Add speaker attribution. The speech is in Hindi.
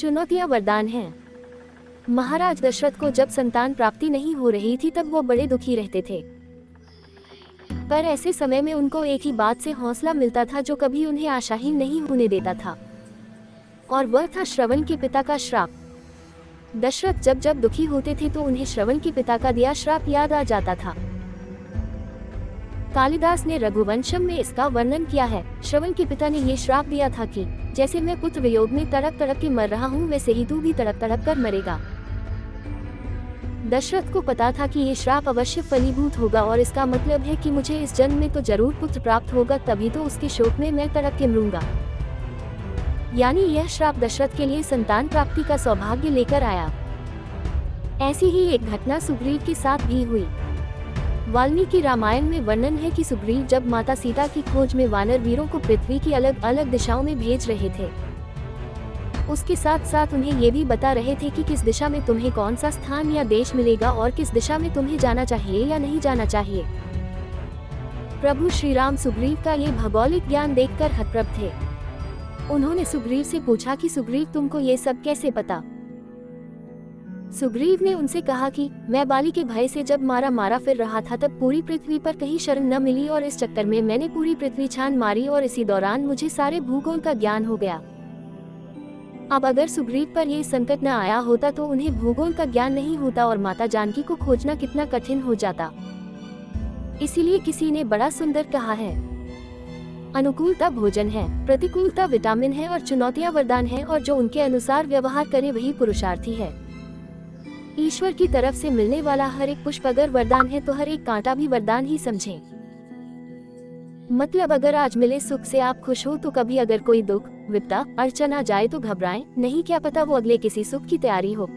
Speaker 1: चुनौतियां वरदान हैं। महाराज दशरथ को जब संतान प्राप्ति नहीं हो रही थी तब वो बड़े दुखी रहते थे, पर ऐसे समय में उनको एक ही बात से हौसला मिलता था जो कभी उन्हें आशाहीन नहीं होने देता था, और वह था श्रवण के पिता का श्राप। दशरथ जब जब दुखी होते थे तो उन्हें श्रवण के पिता का दिया श्राप याद आ जाता था। कालिदास ने रघुवंशम में इसका वर्णन किया है। श्रवण के पिता ने ये श्राप दिया था कि जैसे मैं पुत्र वियोग में तड़प तड़प के मर रहा हूँ, वैसे ही तू भी तड़प तड़प कर मरेगा। दशरथ को पता था कि ये श्राप अवश्य फलीभूत होगा, और इसका मतलब है कि मुझे इस जन्म में तो जरूर पुत्र प्राप्त होगा, तभी तो उसके शोक में मैं तड़प के मरूंगा। यानी यह श्राप दशरथ के लिए संतान प्राप्ति का सौभाग्य लेकर आया। ऐसी ही एक घटना सुग्रीव के साथ भी हुई। वाल्मीकि रामायण में वर्णन है कि सुग्रीव जब माता सीता की खोज में वानर वीरों को पृथ्वी की अलग अलग दिशाओं में भेज रहे थे, उसके साथ साथ उन्हें ये भी बता रहे थे कि किस दिशा में तुम्हें कौन सा स्थान या देश मिलेगा और किस दिशा में तुम्हें जाना चाहिए या नहीं जाना चाहिए। प्रभु श्री राम सुग्रीव का ये भौगोलिक ज्ञान देखकर हतप्रभ थे। उन्होंने सुग्रीव से पूछा कि सुग्रीव तुमको ये सब कैसे पता। सुग्रीव ने उनसे कहा कि मैं बाली के भय से जब मारा फिर रहा था तब पूरी पृथ्वी पर कहीं शरण न मिली, और इस चक्कर में मैंने पूरी पृथ्वी छान मारी, और इसी दौरान मुझे सारे भूगोल का ज्ञान हो गया। अब अगर सुग्रीव पर यह संकट न आया होता तो उन्हें भूगोल का ज्ञान नहीं होता और माता जानकी को खोजना कितना कठिन हो जाता। इसीलिए किसी ने बड़ा सुंदर कहा है, अनुकूलता भोजन है, प्रतिकूलता विटामिन है, और चुनौतियां वरदान है, और जो उनके अनुसार व्यवहार करे वही पुरुषार्थी है। ईश्वर की तरफ से मिलने वाला हर एक पुष्प अगर वरदान है तो हर एक कांटा भी वरदान ही समझें। मतलब अगर आज मिले सुख से आप खुश हो तो कभी अगर कोई दुख विपदा अड़चन आ जाए तो घबराएं नहीं, क्या पता वो अगले किसी सुख की तैयारी हो।